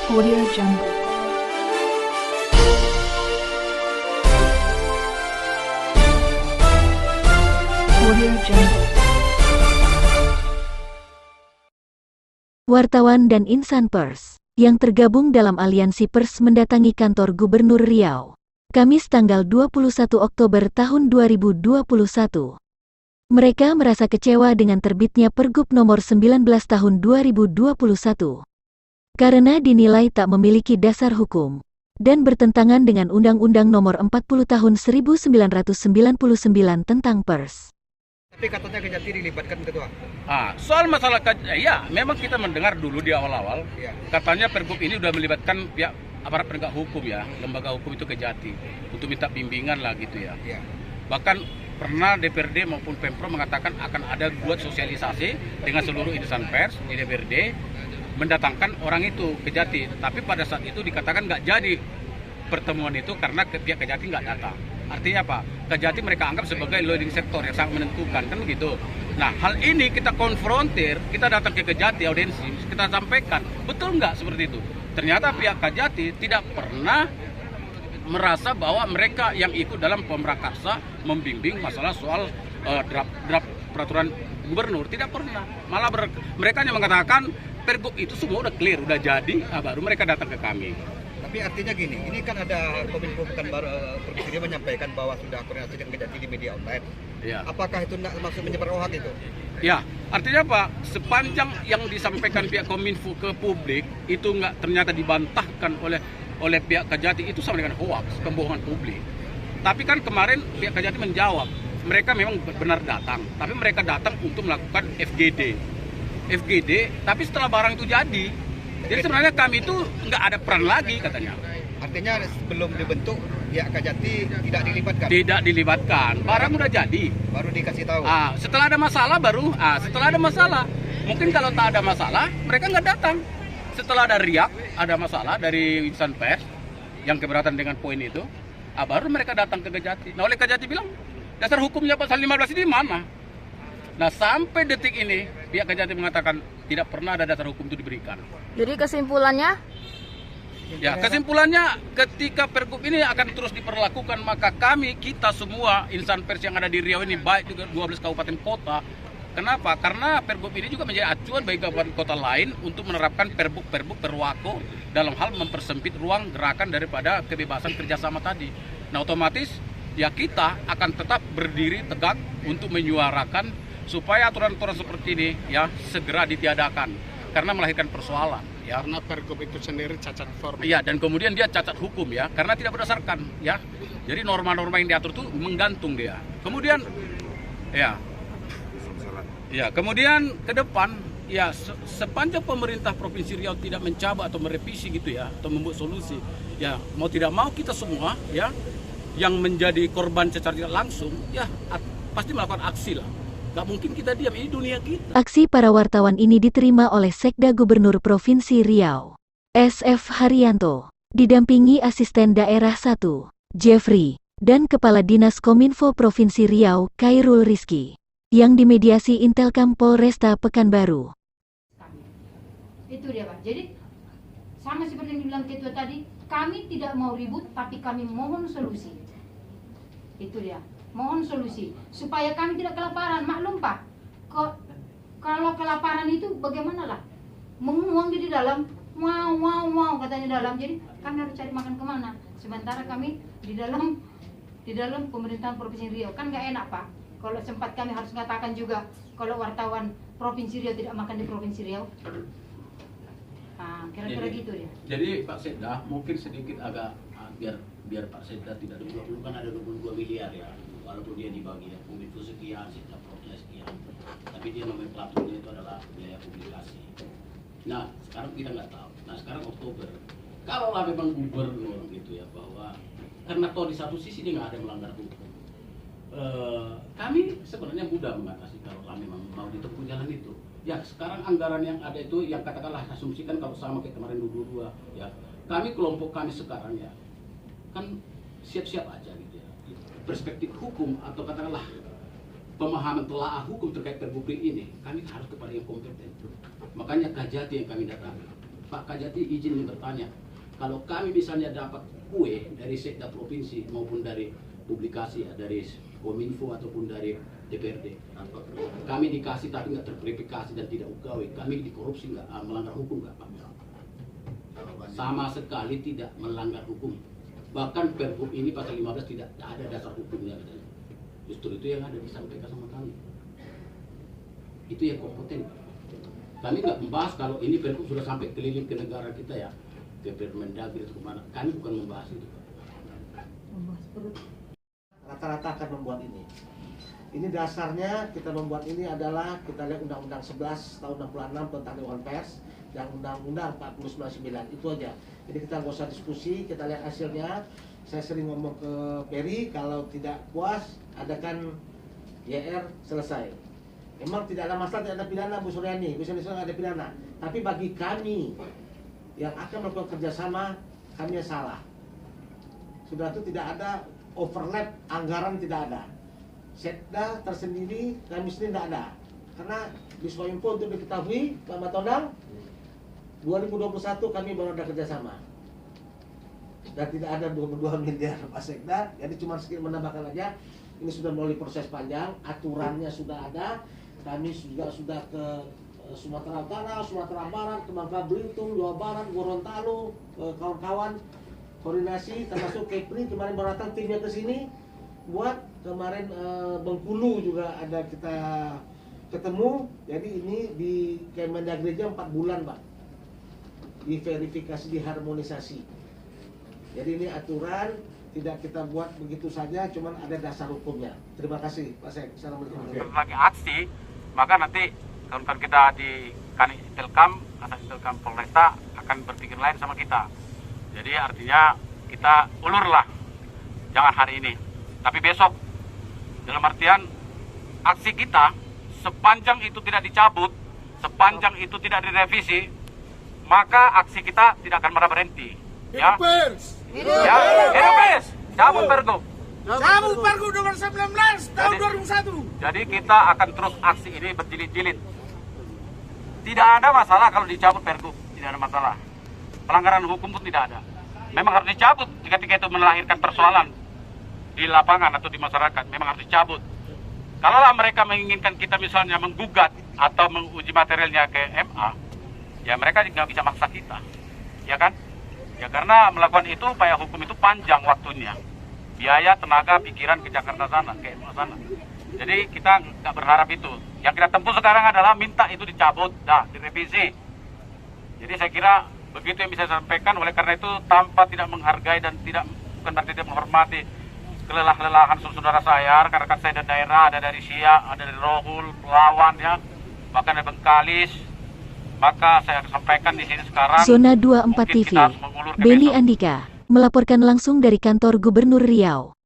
Audio Jungle. Audio Jungle. Wartawan dan insan pers yang tergabung dalam aliansi pers mendatangi kantor Gubernur Riau, Kamis tanggal 21 Oktober tahun 2021. Mereka merasa kecewa dengan terbitnya Pergub nomor 19 tahun 2021. Karena dinilai tak memiliki dasar hukum dan bertentangan dengan Undang-Undang nomor 40 tahun 1999 tentang pers. Tapi katanya Kejati dilibatkan ketua. Soal masalah ya memang kita mendengar dulu di awal-awal katanya Pergub ini sudah melibatkan pihak aparat penegak hukum ya, lembaga hukum itu Kejati untuk minta bimbingan lah gitu ya. Bahkan pernah DPRD maupun Pemprov mengatakan akan ada buat sosialisasi dengan seluruh insan pers di DPRD mendatangkan orang itu Kejati. Tapi pada saat itu dikatakan nggak jadi pertemuan itu karena pihak Kejati nggak datang. Artinya apa? Kejati mereka anggap sebagai leading sektor yang sangat menentukan, kan begitu. Nah, hal ini kita konfrontir, kita datang ke Kejati audiensi, kita sampaikan, betul nggak seperti itu? Ternyata pihak Kejati tidak pernah merasa bahwa mereka yang ikut dalam pemrakarsa membimbing masalah soal draft peraturan gubernur, tidak pernah. Malah mereka hanya mengatakan Pergub itu semua udah clear, udah jadi, baru mereka datang ke kami. Tapi artinya gini, ini kan ada Kominfo Pekanbaru Provinsi Riau menyampaikan bahwa sudah koordinasi dengan Kejati di media online. Apakah itu maksud menyebar hoax itu? Ya, artinya apa? Sepanjang yang disampaikan pihak Kominfo ke publik itu nggak ternyata dibantahkan oleh pihak Kejati, itu sama dengan hoax, kebohongan publik. Tapi kan kemarin pihak Kejati menjawab, mereka memang benar datang, tapi mereka datang untuk melakukan FGD, tapi setelah barang itu jadi sebenarnya kami itu nggak ada peran lagi katanya. Artinya sebelum dibentuk pihak Kejati tidak dilibatkan? Tidak dilibatkan, barang udah jadi. Baru dikasih tahu? Setelah ada masalah baru, setelah ada masalah. Mungkin kalau tak ada masalah, mereka nggak datang. Setelah ada riak, ada masalah dari insan pers yang keberatan dengan poin itu, baru mereka datang ke Kejati. Nah, oleh Kejati bilang, dasar hukumnya pasal 15 ini mana? Nah, sampai detik ini, pihak Kejati mengatakan tidak pernah ada dasar hukum itu diberikan. Jadi kesimpulannya? Ya, kesimpulannya ketika Pergub ini akan terus diperlakukan, maka kita semua insan pers yang ada di Riau ini, baik juga 12 kabupaten kota. Kenapa? Karena Pergub ini juga menjadi acuan bagi kabupaten kota lain untuk menerapkan Pergub Perwako dalam hal mempersempit ruang gerakan daripada kebebasan kerjasama tadi. Nah, otomatis ya kita akan tetap berdiri tegak untuk menyuarakan supaya aturan-aturan seperti ini ya segera ditiadakan karena melahirkan persoalan ya. Karena Pergub itu sendiri cacat form. Iya, dan kemudian dia cacat hukum ya karena tidak berdasarkan ya. Jadi norma-norma yang diatur itu menggantung dia. Kemudian kemudian ke depan ya sepanjang pemerintah Provinsi Riau tidak mencoba atau merevisi gitu ya atau membuat solusi ya, mau tidak mau kita semua ya yang menjadi korban secara tidak langsung ya pasti melakukan aksi lah. Gak mungkin kita diam, ini dunia kita. Aksi para wartawan ini diterima oleh Sekda Gubernur Provinsi Riau, SF Haryanto, didampingi Asisten Daerah 1, Jeffrey, dan Kepala Dinas Kominfo Provinsi Riau, Khairul Rizky, yang dimediasi Intelkam Polresta Pekanbaru. Itu dia, Pak. Jadi, sama seperti yang dibilang Ketua tadi, kami tidak mau ribut, tapi kami mohon solusi. Itu dia. Mohon solusi supaya kami tidak kelaparan. Maklum Pak, kalau kelaparan itu bagaimana lah? Menguang di dalam, wow katanya dalam. Jadi kami harus cari makan kemana? Sementara kami di dalam pemerintahan Provinsi Riau kan nggak enak Pak. Kalau sempat kami harus mengatakan juga kalau wartawan Provinsi Riau tidak makan di Provinsi Riau. Kira-kira gitu dia. Jadi Pak Sekda mungkin sedikit agak biar Pak Sekda tidak 22 kan ada 22 miliar ya. Walaupun dia dibagi ya, Kominfo sekian, Sekda Propnya sekian, tapi dia nomenklaturnya itu adalah biaya publikasi. Nah, sekarang kita nggak tahu. Nah, sekarang Oktober, kalaulah memang gubernur gitu ya, bahwa karena toh di satu sisi dia nggak ada melanggar hukum, kami sebenarnya mudah mengatasi kalau memang mau ditempuh jalan itu. Ya, sekarang anggaran yang ada itu, yang katakanlah asumsikan kalau sama kayak kemarin 22, ya, kelompok kami sekarang ya, kan siap-siap aja gitu ya. Perspektif hukum atau katakanlah pemahaman telaah hukum terkait Pergub ini, kami harus kepada yang kompeten. Makanya Kejati yang kami datangi. Pak Kajati izin bertanya, kalau kami misalnya dapat kue dari sekda provinsi maupun dari publikasi ya, dari Kominfo ataupun dari DPRD, kami dikasih tapi nggak terverifikasi dan tidak UKW, kami dikorupsi nggak, melanggar hukum nggak Pak? Sama sekali tidak melanggar hukum. Bahkan Pergub ini pasal 15 tidak ada dasar hukumnya katanya. Justru itu yang ada disampaikan sama kami. Itu yang kompeten. Kami nggak membahas kalau ini Pergub sudah sampai keliling ke negara kita ya, ke Permendagri atau kemana. Kami bukan membahas itu. Rata-rata akan membuat ini. Ini dasarnya kita membuat ini adalah kita lihat Undang-Undang 11 tahun 66 tentang Dewan Pers dan Undang-Undang 49 itu aja. Jadi kita nggak usah diskusi, kita lihat hasilnya. Saya sering ngomong ke Peri, kalau tidak puas adakan YR selesai. Memang tidak ada masalah, tidak ada pidana Bu Suryani, bisa ada pidana. Tapi bagi kami yang akan melakukan kerjasama, kami yang salah. Sudah itu tidak ada overlap anggaran, tidak ada. Sekda tersendiri, kami sendiri tidak ada. Karena di Soinfo untuk diketahui, Pak Matondang, 2021 kami baru ada kerjasama. Dan tidak ada 22 miliar Pak Sekda, jadi cuma sedikit menambahkan aja. Ini sudah melalui proses panjang, aturannya sudah ada. Kami juga sudah ke Sumatera Utara, Sumatera Barat, ke Bangka Belitung, Jawa Barat, Gorontalo, kawan-kawan koordinasi, termasuk Kepri kemarin baru datang timnya ke sini. Buat kemarin Bengkulu juga ada kita ketemu. Jadi ini di Kemendagri 4 bulan Pak, diverifikasi, diharmonisasi. Jadi ini aturan tidak kita buat begitu saja, cuman ada dasar hukumnya. Terima kasih Pak Sek. Assalamualaikum. Lagi aksi, maka nanti kawan-kawan kita di Kanit Intelkam, Kasat Intelkam Polresta akan berpikir lain sama kita. Jadi artinya kita ulurlah, jangan hari ini, tapi besok. Dalam artian aksi kita sepanjang itu tidak dicabut, sepanjang itu tidak direvisi, maka aksi kita tidak akan pernah berhenti. Ya, ya, Pers, cabut Pergub. Cabut Pergub nomor 19 tahun 2001. Jadi kita akan terus aksi ini berjilid-jilid. Tidak ada masalah kalau dicabut Pergub, tidak ada masalah. Pelanggaran hukum pun tidak ada. Memang harus dicabut ketika itu melahirkan persoalan di lapangan atau di masyarakat, memang harus dicabut. Kalaulah mereka menginginkan kita misalnya menggugat atau menguji materialnya ke MA, ya mereka nggak bisa maksa kita, ya kan? Ya karena melakukan itu upaya hukum itu panjang waktunya, biaya, tenaga, pikiran ke Jakarta sana, ke MA sana. Jadi kita nggak berharap itu. Yang kita tempuh sekarang adalah minta itu dicabut, direvisi. Jadi saya kira begitu yang bisa saya sampaikan. Oleh karena itu tanpa tidak menghargai dan bukan berarti tidak menghormati kelelah-lelahan saudara saya, rekan-rekan saya dari daerah, ada dari Siak, ada dari Rohul, Pelawan ya, bahkan dari Bengkalis. Maka saya sampaikan di sini sekarang. Zona 24 TV, Beni Andika melaporkan langsung dari kantor Gubernur Riau.